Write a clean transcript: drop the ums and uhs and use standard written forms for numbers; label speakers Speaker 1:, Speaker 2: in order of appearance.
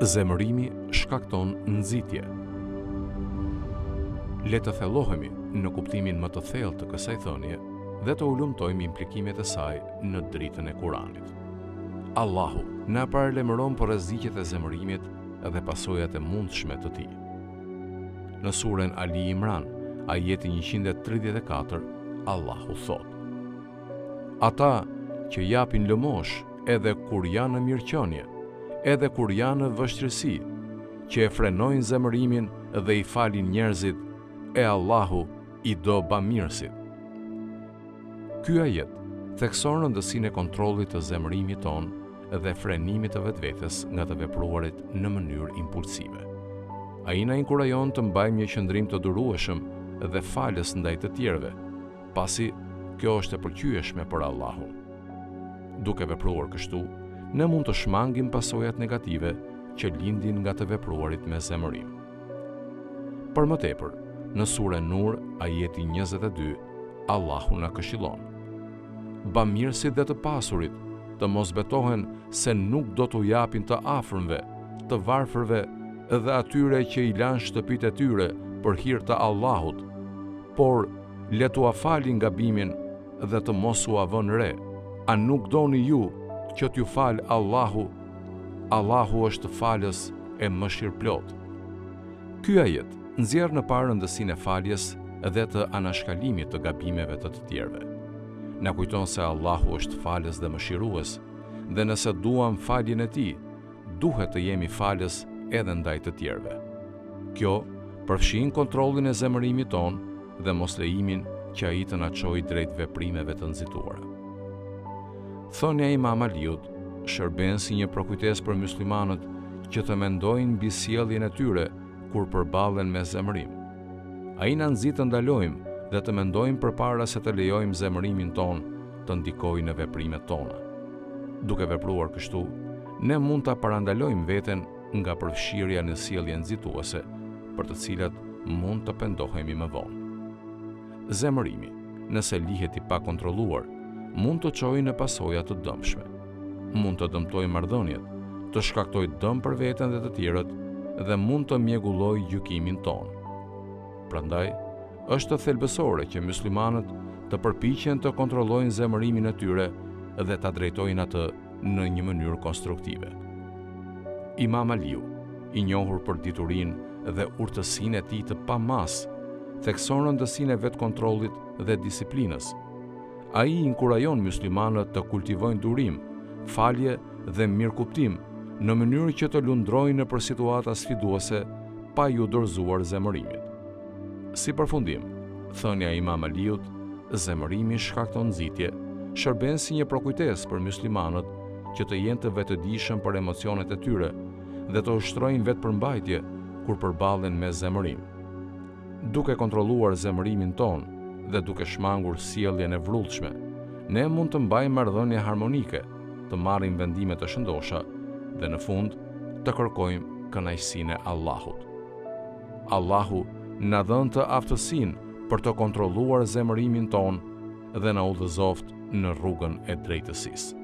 Speaker 1: Zemërimi shkakton nxitje. Le të thellohemi në kuptimin më të thellë të kësaj thënie dhe të ulumtojmë implikimet e saj në dritën e Kuranit. Allahu na paralajmëron për rreziqet e zemërimit dhe pasojat e mundshme të tij. Në surën Ali Imran, ajeti 134, Allahu thot: Ata që japin lëmosh edhe kur janë në mirëqenie, edhe kur janë në vështirësi, që e frenojnë zemërimin dhe i falin njerëzit, e Allahu i do bamirësit. Ky ajet thekson rëndësinë e kontrollit të zemërimit ton dhe frenimit të vetvetes nga të vepruarit në mënyrë impulsive. Ai na inkurajon të mbajmë një qëndrim të durueshëm dhe falës ndaj të tjerëve, pasi kjo është e pëlqyeshme për Allahun. Duke vepruar kështu, ne mund të shmangim pasojat negative që lindin nga të vepruarit me zemërim. Për më tepër, në surën Nur, ajeti 22, Allahu na këshillon: Bamirësit dhe të pasurit të mos betohen se nuk do t'u japin të afërmve, të varfërve dhe atyre që i lanë shtëpitë e tyre për hir të Allahut, por le t'u falin gabimin dhe të mos u avën re. A nuk doni ju që t'ju fal Allahu? Allahu është falës e mëshirëplot. Ky ajet nxjerr në parë rëndësinë e faljes dhe të anashkalimit të gabimeve të tjerëve. Na kujton se Allahu është falës dhe mëshirues, dhe nëse duam faljen e tij, duhet të jemi falës edhe ndaj të tjerëve. Kjo përfshin kontrollin e zemërimit ton dhe mos lejimin që ai të na çojë drejt veprimeve të nxituara. Thonja e Imam Aliut shërben si një prokujtes për muslimanët që të mendojnë mbi sjelljen e tyre kur përballen me zemërim. Ai na nxit të ndalojmë dhe të mendojmë përpara se të lejojmë zemërimin ton të ndikojë në veprimet tona. Duke vepruar kështu, ne mund ta parandalojmë veten nga përfshirja në sjellje nxituese, për të cilat mund të pendohemi më vonë. Zemërimi, nëse lihet i pakontrolluar, mund të çojë në pasoja të dëmshme. Mund të dëmtojë marrëdhëniet, të shkaktojë dëm për veten dhe të tjerët dhe mund të mjegullojë gjykimin ton. Prandaj, është thelbësore që muslimanët të përpiqen të kontrollojnë zemërimin e tyre dhe ta drejtojnë atë në një mënyrë konstruktive. Imam Aliu, i njohur për diturinë dhe urtësinë e tij të pamas, thekson rëndësinë e vetkontrollit dhe disiplinës. Ai inkurajon muslimanët të kultivojnë durim, falje dhe mirëkuptim në mënyrë që të lundrojnë nëpër situata sfiduese pa ju dorëzuar zemërimit. Si përfundim, thënia e Imam Aliut, zemërimi shkakton nxitje, shërben si një prokujtesë për muslimanët që të jenë të vetëdijshëm për emocionet e tyre dhe të ushtrojnë vetëpërmbajtje kur përballen me zemërim. Duke kontrolluar zemërimin ton dhe duke shmangur sjelljen e vrrullshme, ne mund të mbajmë marrëdhënie harmonike, të marrim vendime të shëndosha dhe në fund të kërkojmë kënaqësinë e Allahut. Allahu na dhënë të aftësinë për të kontrolluar zemërimin ton dhe na udhëzoft në rrugën e drejtësisë.